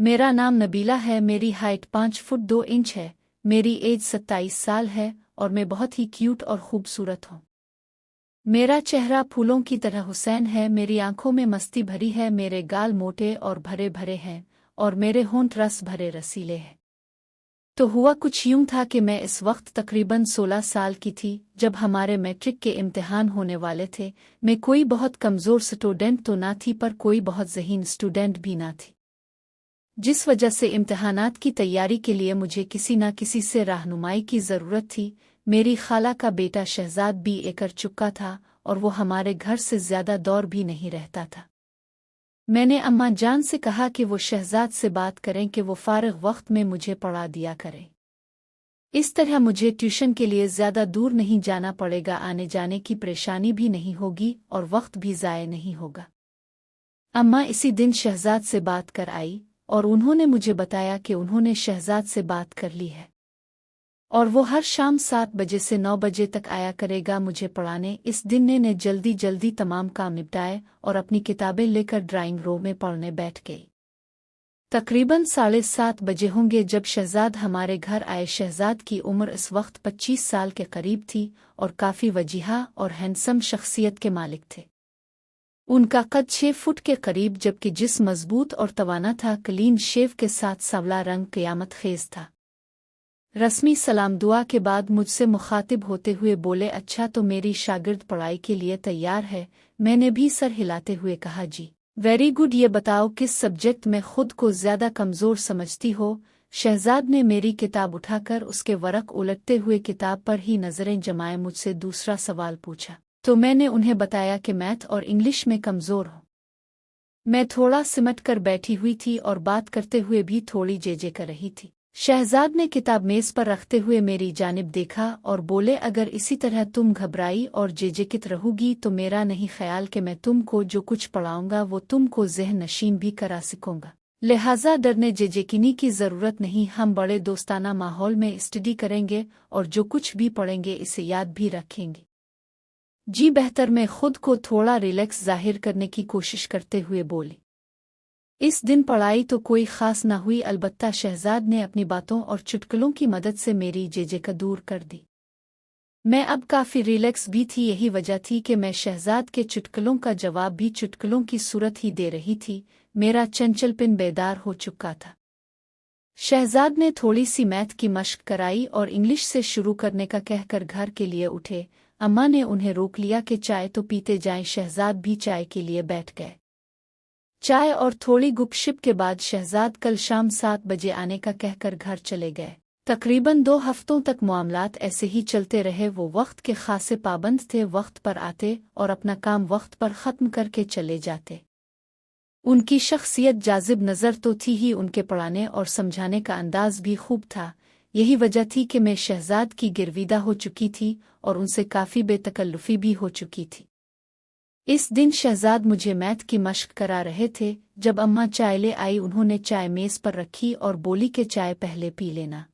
मेरा नाम नबीला है। मेरी हाइट 5 फुट 2 इंच है। मेरी एज 27 साल है और मैं बहुत ही क्यूट और खूबसूरत हूँ। मेरा चेहरा फूलों की तरह हुसैन है। मेरी आंखों में मस्ती भरी है। मेरे गाल मोटे और भरे भरे हैं और मेरे होंठ रस भरे रसीले हैं। तो हुआ कुछ यूं था कि मैं इस वक्त तकरीबन 16 साल की थी जब हमारे मैट्रिक के इम्तिहान होने वाले थे। मैं कोई बहुत कमज़ोर स्टूडेंट तो ना थी पर कोई बहुत ज़हीन स्टूडेंट भी ना थी, जिस वजह से इम्तिहानात की तैयारी के लिए मुझे किसी न किसी से रहनुमाई की ज़रूरत थी। मेरी खाला का बेटा शहजाद बीए कर चुका था और वो हमारे घर से ज़्यादा दूर भी नहीं रहता था। मैंने अम्मा जान से कहा कि वो शहजाद से बात करें कि वो फारिग वक्त में मुझे पढ़ा दिया करें। इस तरह मुझे ट्यूशन के लिए ज़्यादा दूर नहीं जाना पड़ेगा, आने जाने की परेशानी भी नहीं होगी और वक्त भी ज़ाय नहीं होगा। अम्मा इसी दिन शहजाद से बात कर आई और उन्होंने मुझे बताया कि उन्होंने शहजाद से बात कर ली है और वो हर शाम 7 बजे से 9 बजे तक आया करेगा मुझे पढ़ाने। इस दिन ने जल्दी जल्दी तमाम काम निपटाए और अपनी किताबें लेकर ड्राइंग रूम में पढ़ने बैठ गई। तकरीबन 7:30 बजे होंगे जब शहजाद हमारे घर आए। शहजाद की उम्र इस वक्त 25 साल के करीब थी और काफ़ी वजीहा और हैंडसम शख्सियत के मालिक थे। उनका कद 6 फुट के करीब जबकि जिस्म मजबूत और तवाना था। क्लीन शेव के साथ सांवला रंग क़यामत खेज था। रस्मी सलाम दुआ के बाद मुझसे मुखातिब होते हुए बोले, अच्छा तो मेरी शागिर्द पढ़ाई के लिए तैयार है। मैंने भी सर हिलाते हुए कहा, जी वेरी गुड। ये बताओ किस सब्जेक्ट में खुद को ज़्यादा कमज़ोर समझती हो। शहजाद ने मेरी किताब उठाकर उसके वरक उलटते हुए किताब पर ही नज़रें जमाए मुझसे दूसरा सवाल पूछा। तो मैंने उन्हें बताया कि मैथ और इंग्लिश में कमज़ोर हूँ। मैं थोड़ा सिमट कर बैठी हुई थी और बात करते हुए भी थोड़ी जेजे कर रही थी। शहजाद ने किताब मेज़ पर रखते हुए मेरी जानिब देखा और बोले, अगर इसी तरह तुम घबराई और जेजेकित रहोगी तो मेरा नहीं ख्याल कि मैं तुमको जो कुछ पढ़ाऊंगा वो तुमको ज़हन नशीन भी करा सकूंगा। लिहाजा डरने जेजेकिनी की ज़रूरत नहीं। हम बड़े दोस्ताना माहौल में स्टडी करेंगे और जो कुछ भी पढ़ेंगे इसे याद भी रखेंगे। जी बेहतर। मैं खुद को थोड़ा रिलैक्स जाहिर करने की कोशिश करते हुए बोली। इस दिन पढ़ाई तो कोई ख़ास न हुई, अलबत्ता शहजाद ने अपनी बातों और चुटकुलों की मदद से मेरी जेजेका दूर कर दी। मैं अब काफ़ी रिलैक्स भी थी। यही वजह थी कि मैं शहजाद के चुटकुलों का जवाब भी चुटकुलों की सूरत ही दे रही थी। मेरा चंचलपिन बेदार हो चुका था। शहजाद ने थोड़ी सी मैथ की मश्क कराई और इंग्लिश से शुरू करने का कहकर घर के लिए उठे। अम्मा ने उन्हें रोक लिया कि चाय तो पीते जाएं। शहजाद भी चाय के लिए बैठ गए। चाय और थोड़ी गुपशप के बाद शहजाद कल शाम 7 बजे आने का कहकर घर चले गए। तकरीबन 2 हफ्तों तक मामलात ऐसे ही चलते रहे। वो वक्त के खासे पाबंद थे, वक्त पर आते और अपना काम वक्त पर ख़त्म करके चले जाते। उनकी शख्सियत जाजिब नज़र तो थी ही, उनके पढ़ाने और समझाने का अंदाज भी खूब था। यही वजह थी कि मैं शहजाद की गिरविदा हो चुकी थी और उनसे काफ़ी बेतकल्लुफ़ी भी हो चुकी थी। इस दिन शहजाद मुझे मैथ की मश्क करा रहे थे। जब अम्मा चाय ले आई उन्होंने चाय मेज़ पर रखी और बोली कि चाय पहले पी लेना।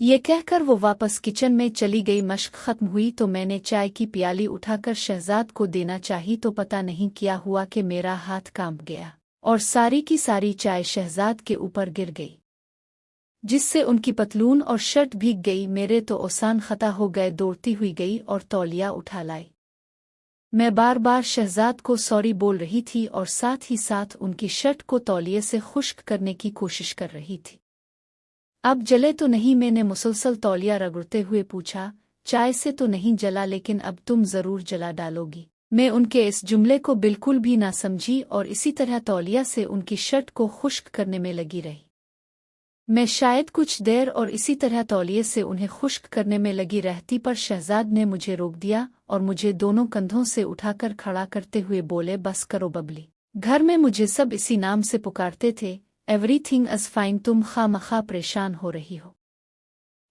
ये कहकर वो वापस किचन में चली गई। मश्क ख़त्म हुई तो मैंने चाय की प्याली उठाकर शहजाद को देना चाही तो पता नहीं क्या हुआ कि मेरा हाथ कांप गया और सारी की सारी चाय शहजाद के ऊपर गिर गई, जिससे उनकी पतलून और शर्ट भीग गई। मेरे तो ओसान खता हो गए। दौड़ती हुई गई और तौलिया उठा लाई। मैं बार बार शहजाद को सॉरी बोल रही थी और साथ ही साथ उनकी शर्ट को तौलिए से खुश्क करने की कोशिश कर रही थी। अब जले तो नहीं? मैंने मुसलसल तौलिया रगड़ते हुए पूछा। चाय से तो नहीं जला, लेकिन अब तुम ज़रूर जला डालोगी। मैं उनके इस जुमले को बिल्कुल भी ना समझी और इसी तरह तौलिया से उनकी शर्ट को खुश्क करने में लगी रही। मैं शायद कुछ देर और इसी तरह तौलिए से उन्हें खुश्क करने में लगी रहती, पर शहजाद ने मुझे रोक दिया और मुझे दोनों कंधों से उठाकर खड़ा करते हुए बोले, बस करो बबली। घर में मुझे सब इसी नाम से पुकारते थे। Everything is fine. तुम खामखा परेशान हो रही हो।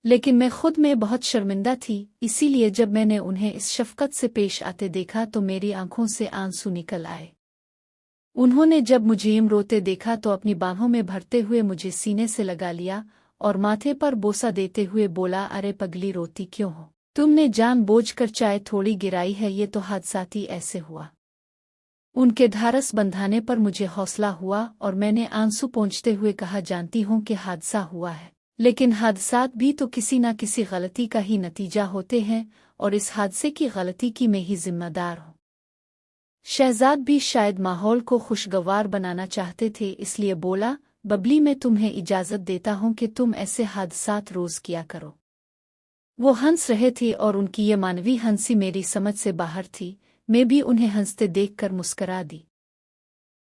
लेकिन मैं खुद में बहुत शर्मिंदा थी, इसीलिए जब मैंने उन्हें इस शफ़क़त से पेश आते देखा तो मेरी आंखों से आंसू निकल आए। उन्होंने जब मुझे यूं रोते देखा तो अपनी बाहों में भरते हुए मुझे सीने से लगा लिया और माथे पर बोसा देते हुए बोला, अरे पगली रोती क्यों हो? तुमने जानबूझकर चाय थोड़ी गिराई है, ये तो हादसाती ऐसे हुआ। उनके ढारस बंधाने पर मुझे हौसला हुआ और मैंने आंसू पोंछते हुए कहा, जानती हूँ कि हादसा हुआ है, लेकिन हादसात भी तो किसी न किसी गलती का ही नतीजा होते हैं और इस हादसे की गलती की मैं ही जिम्मेदार हूँ। शहजाद भी शायद माहौल को खुशगवार बनाना चाहते थे, इसलिए बोला, बबली मैं तुम्हें इजाज़त देता हूँ कि तुम ऐसे हादसात रोज़ किया करो। वो हंस रहे थे और उनकी ये मानवी हंसी मेरी समझ से बाहर थी। मैं भी उन्हें हंसते देखकर मुस्करा दी।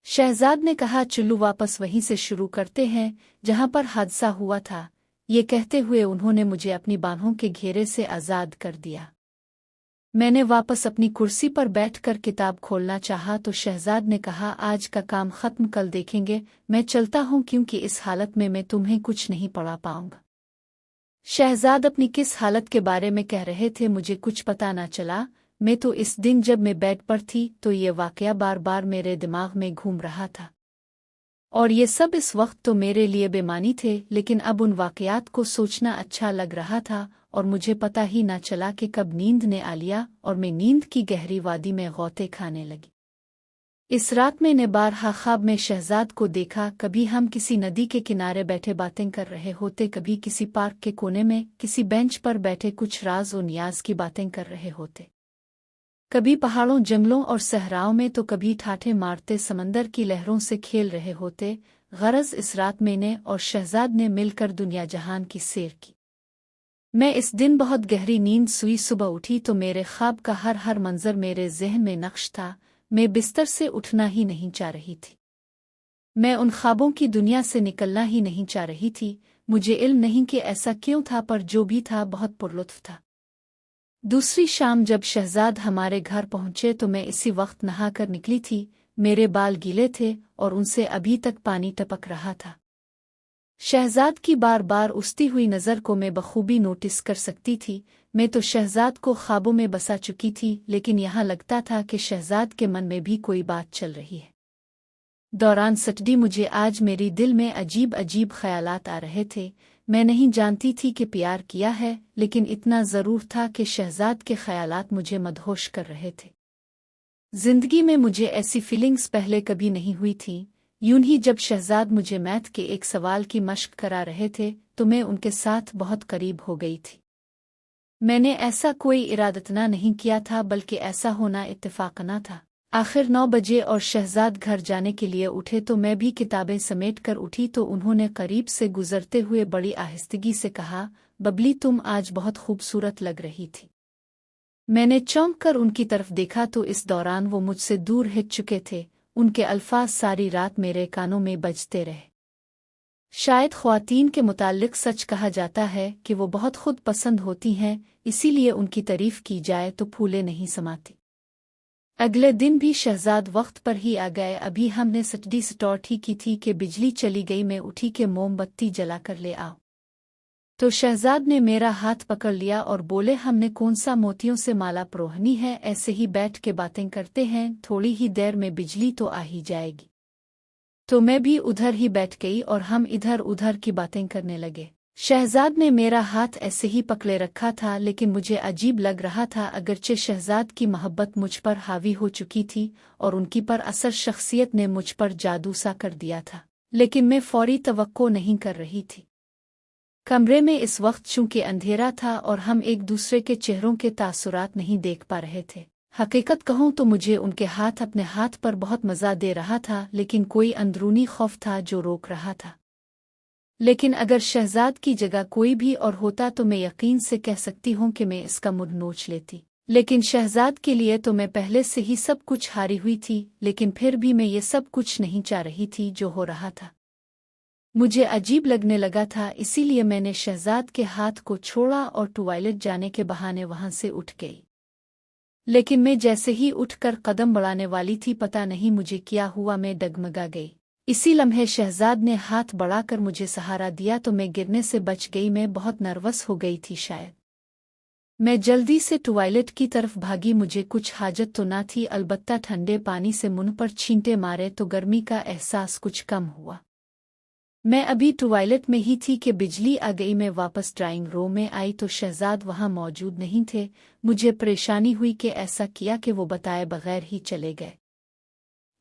शहजाद ने कहा, चलो वापस वहीं से शुरू करते हैं जहां पर हादसा हुआ था। ये कहते हुए उन्होंने मुझे अपनी बाहों के घेरे से आज़ाद कर दिया। मैंने वापस अपनी कुर्सी पर बैठकर किताब खोलना चाहा तो शहजाद ने कहा, आज का काम खत्म कल देखेंगे, मैं चलता हूँ क्योंकि इस हालत में मैं तुम्हें कुछ नहीं पढ़ा पाऊंगा। शहजाद अपनी किस हालत के बारे में कह रहे थे मुझे कुछ पता न चला। मैं तो इस दिन जब मैं बेड पर थी तो ये वाकया बार बार मेरे दिमाग में घूम रहा था और ये सब इस वक्त तो मेरे लिए बेमानी थे, लेकिन अब उन वाकयात को सोचना अच्छा लग रहा था और मुझे पता ही न चला कि कब नींद ने आ लिया और मैं नींद की गहरी वादी में गौते खाने लगी। इस रात मैंने बारहा ख्वाब में शहजाद को देखा। कभी हम किसी नदी के किनारे बैठे बातें कर रहे होते, कभी किसी पार्क के कोने में किसी बेंच पर बैठे कुछ राज और नियाज की बातें कर रहे होते, कभी पहाड़ों जंगलों और सहराओं में तो कभी ठाठे मारते समंदर की लहरों से खेल रहे होते। गरज इस रात मैंने और शहजाद ने मिलकर दुनिया जहान की सैर की। मैं इस दिन बहुत गहरी नींद सोई। सुबह उठी तो मेरे ख्वाब का हर मंजर मेरे ज़हन में नक्श था। मैं बिस्तर से उठना ही नहीं चाह रही थी। मैं उन ख्वाबों की दुनिया से निकलना ही नहीं चाह रही थी। मुझे इल्म नहीं कि ऐसा क्यों था, पर जो भी था बहुत पुरलुत्फ था। दूसरी शाम जब शहजाद हमारे घर पहुंचे तो मैं इसी वक्त नहाकर निकली थी। मेरे बाल गीले थे और उनसे अभी तक पानी टपक रहा था। शहजाद की बार बार उठती हुई नज़र को मैं बखूबी नोटिस कर सकती थी। मैं तो शहजाद को ख्वाबों में बसा चुकी थी, लेकिन यहाँ लगता था कि शहजाद के मन में भी कोई बात चल रही है। दौरान सटडी मुझे आज मेरी दिल में अजीब अजीब ख्यालात आ रहे थे। मैं नहीं जानती थी कि प्यार किया है, लेकिन इतना ज़रूर था कि शहजाद के ख्यालात मुझे मदहोश कर रहे थे। जिंदगी में मुझे ऐसी फीलिंग्स पहले कभी नहीं हुई थी। यूं ही जब शहजाद मुझे मैथ के एक सवाल की मश्क करा रहे थे तो मैं उनके साथ बहुत करीब हो गई थी। मैंने ऐसा कोई इरादतना नहीं किया था, बल्कि ऐसा होना इत्तेफाकना था। आखिर 9 बजे और शहजाद घर जाने के लिए उठे तो मैं भी किताबें समेट कर उठी तो उन्होंने करीब से गुजरते हुए बड़ी आहिस्तगी से कहा, बबली तुम आज बहुत खूबसूरत लग रही थी। मैंने चौंक कर उनकी तरफ देखा तो इस दौरान वो मुझसे दूर हिट चुके थे। उनके अल्फाज सारी रात मेरे कानों में बजते रहे। शायद ख्वातीन के मुताल्लिक सच कहा जाता है कि वो बहुत खुद पसंद होती हैं, इसीलिए उनकी तारीफ की जाए तो फूले नहीं समाती। अगले दिन भी शहजाद वक्त पर ही आ गए। अभी हमने सटडी स्टोर ठीक की थी कि बिजली चली गई। मैं उठी कि मोमबत्ती जलाकर ले आओ, तो शहजाद ने मेरा हाथ पकड़ लिया और बोले, हमने कौन सा मोतियों से माला परोहनी है, ऐसे ही बैठ के बातें करते हैं, थोड़ी ही देर में बिजली तो आ ही जाएगी। तो मैं भी उधर ही बैठ गई और हम इधर उधर की बातें करने लगे। शहजाद ने मेरा हाथ ऐसे ही पकड़े रखा था, लेकिन मुझे अजीब लग रहा था। अगरचे शहजाद की मोहब्बत मुझ पर हावी हो चुकी थी और उनकी पर असर शख्सियत ने मुझ पर जादू सा कर दिया था, लेकिन मैं फौरी तवक्को नहीं कर रही थी। कमरे में इस वक्त चूंकि अंधेरा था और हम एक दूसरे के चेहरों के तासुरात नहीं देख पा रहे थे। हकीकत कहूँ तो मुझे उनके हाथ अपने हाथ पर बहुत मज़ा दे रहा था, लेकिन कोई अंदरूनी खौफ था जो रोक रहा था। लेकिन अगर शहजाद की जगह कोई भी और होता तो मैं यकीन से कह सकती हूँ कि मैं इसका मुंह नोच लेती। लेकिन शहजाद के लिए तो मैं पहले से ही सब कुछ हारी हुई थी, लेकिन फिर भी मैं ये सब कुछ नहीं चाह रही थी जो हो रहा था। मुझे अजीब लगने लगा था, इसीलिए मैंने शहजाद के हाथ को छोड़ा और टॉयलेट जाने के बहाने वहां से उठ गई। लेकिन मैं जैसे ही उठकर कदम बढ़ाने वाली थी, पता नहीं मुझे क्या हुआ, मैं डगमगा गई। इसी लम्हे शहजाद ने हाथ बढ़ाकर मुझे सहारा दिया तो मैं गिरने से बच गई। मैं बहुत नर्वस हो गई थी शायद। मैं जल्दी से टॉयलेट की तरफ भागी। मुझे कुछ हाजत तो ना थी, अलबत्ता ठंडे पानी से मुंह पर छींटे मारे तो गर्मी का एहसास कुछ कम हुआ। मैं अभी टॉयलेट में ही थी कि बिजली आ गई। मैं वापस ड्राइंग रूम में आई तो शहजाद वहां मौजूद नहीं थे। मुझे परेशानी हुई कि ऐसा किया कि वो बताए बगैर ही चले गए।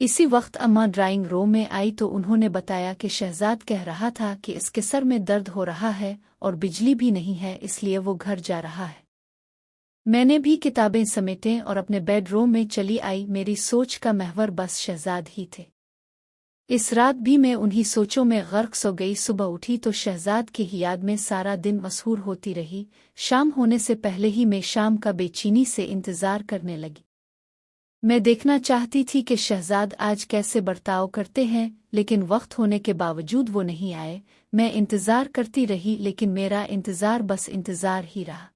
इसी वक्त अम्मा ड्राइंग रूम में आई तो उन्होंने बताया कि शहजाद कह रहा था कि इसके सर में दर्द हो रहा है और बिजली भी नहीं है, इसलिए वो घर जा रहा है। मैंने भी किताबें समेटें और अपने बेडरूम में चली आई। मेरी सोच का महवर बस शहजाद ही थे। इस रात भी मैं उन्हीं सोचों में गर्क सो गई। सुबह उठी तो शहजाद की ही याद में सारा दिन मसहूर होती रही। शाम होने से पहले ही मैं शाम का बेचैनी से इंतजार करने लगी। मैं देखना चाहती थी कि शहजाद आज कैसे बर्ताव करते हैं, लेकिन वक्त होने के बावजूद वो नहीं आए। मैं इंतजार करती रही, लेकिन मेरा इंतजार बस इंतजार ही रहा।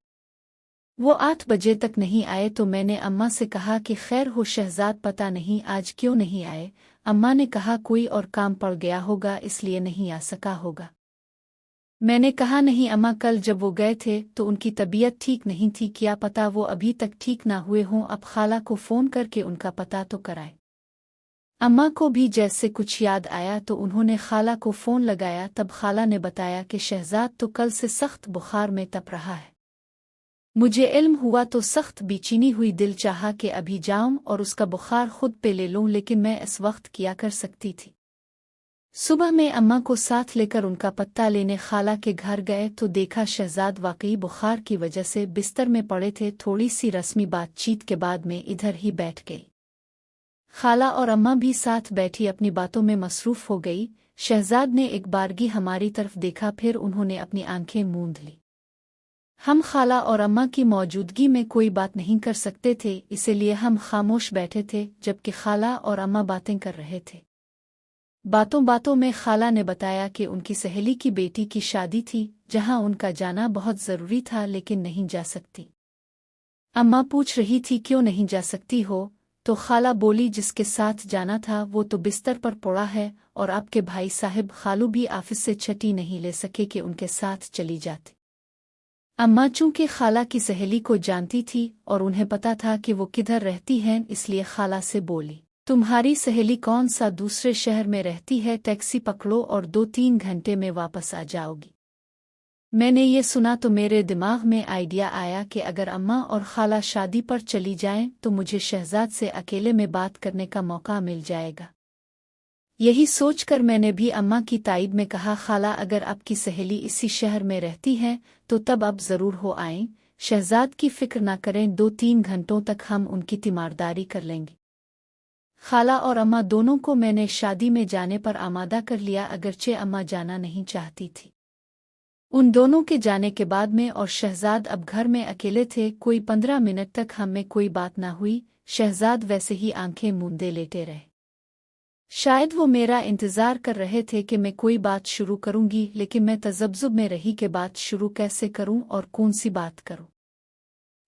वो 8 बजे तक नहीं आए तो मैंने अम्मा से कहा कि खैर हो शहजाद, पता नहीं आज क्यों नहीं आए। अम्मा ने कहा कोई और काम पड़ गया होगा इसलिए नहीं आ सका होगा। मैंने कहा नहीं अम्मा, कल जब वो गए थे तो उनकी तबीयत ठीक नहीं थी, क्या पता वो अभी तक ठीक ना हुए हों। अब खाला को फ़ोन करके उनका पता तो कराए। अम्मा को भी जैसे कुछ याद आया तो उन्होंने खाला को फ़ोन लगाया। तब खाला ने बताया कि शहजाद तो कल से सख्त बुखार में तप रहा है। मुझे इल्म हुआ तो सख्त बेचैनी हुई, दिल चाहा कि अभी जाऊं और उसका बुखार खुद पे ले लूं, लेकिन मैं इस वक्त क्या कर सकती थी। सुबह में अम्मा को साथ लेकर उनका पत्ता लेने खाला के घर गए तो देखा शहजाद वाकई बुखार की वजह से बिस्तर में पड़े थे। थोड़ी सी रस्मी बातचीत के बाद में इधर ही बैठ गई। खाला और अम्मा भी साथ बैठी अपनी बातों में मसरूफ हो गई। शहजाद ने एक बारगी हमारी तरफ देखा, फिर उन्होंने अपनी आंखें मूंद ली। हम खाला और अम्मा की मौजूदगी में कोई बात नहीं कर सकते थे, इसीलिए हम खामोश बैठे थे जबकि खाला और अम्मा बातें कर रहे थे। बातों बातों में खाला ने बताया कि उनकी सहेली की बेटी की शादी थी, जहां उनका जाना बहुत ज़रूरी था लेकिन नहीं जा सकती। अम्मा पूछ रही थी क्यों नहीं जा सकती हो, तो खाला बोली जिसके साथ जाना था वो तो बिस्तर पर पड़ा है और आपके भाई साहब खालू भी ऑफिस से छुट्टी नहीं ले सके कि उनके साथ चली जाती। अम्मा चूंकि खाला की सहेली को जानती थी और उन्हें पता था कि वो किधर रहती हैं, इसलिए खाला से बोली तुम्हारी सहेली कौन सा दूसरे शहर में रहती है, टैक्सी पकड़ो और 2-3 घंटे में वापस आ जाओगी। मैंने ये सुना तो मेरे दिमाग में आइडिया आया कि अगर अम्मा और खाला शादी पर चली जाएं तो मुझे शहजाद से अकेले में बात करने का मौका मिल जाएगा। यही सोचकर मैंने भी अम्मा की ताईद में कहा खाला अगर आपकी सहेली इसी शहर में रहती है तो तब आप ज़रूर हो आएं। शहजाद की फिक्र ना करें, 2-3 घंटों तक हम उनकी तीमारदारी कर लेंगे। खाला और अम्मा दोनों को मैंने शादी में जाने पर आमादा कर लिया, अगरचे अम्मा जाना नहीं चाहती थी। उन दोनों के जाने के बाद में और शहजाद अब घर में अकेले थे। कोई 15 मिनट तक हम में कोई बात ना हुई। शहजाद वैसे ही आंखें मूंदे लेटे रहे। शायद वो मेरा इंतज़ार कर रहे थे कि मैं कोई बात शुरू करूंगी, लेकिन मैं तजब्जुब में रही कि बात शुरू कैसे करूं और कौन सी बात करूं।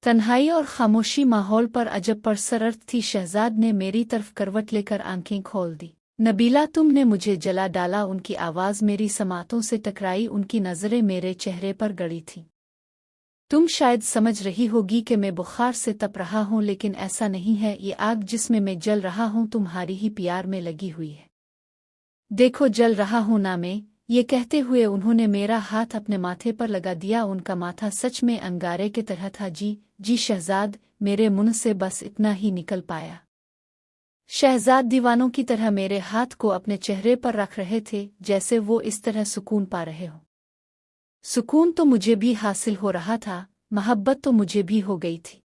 तन्हाई और खामोशी माहौल पर अजब परसरत थी। शहजाद ने मेरी तरफ करवट लेकर आंखें खोल दी। नबीला तुमने मुझे जला डाला। उनकी आवाज़ मेरी समातों से टकराई, उनकी नज़रें मेरे चेहरे पर गड़ी थीं। तुम शायद समझ रही होगी कि मैं बुखार से तप रहा हूं, लेकिन ऐसा नहीं है। ये आग जिसमें मैं जल रहा हूं तुम्हारी ही प्यार में लगी हुई है। देखो जल रहा हूं ना मैं। ये कहते हुए उन्होंने मेरा हाथ अपने माथे पर लगा दिया। उनका माथा सच में अंगारे की तरह था। जी शहजाद, मेरे मुंह से बस इतना ही निकल पाया। शहजाद दीवानों की तरह मेरे हाथ को अपने चेहरे पर रख रहे थे, जैसे वो इस तरह सुकून पा रहे हो। सुकून तो मुझे भी हासिल हो रहा था, मोहब्बत तो मुझे भी हो गई थी।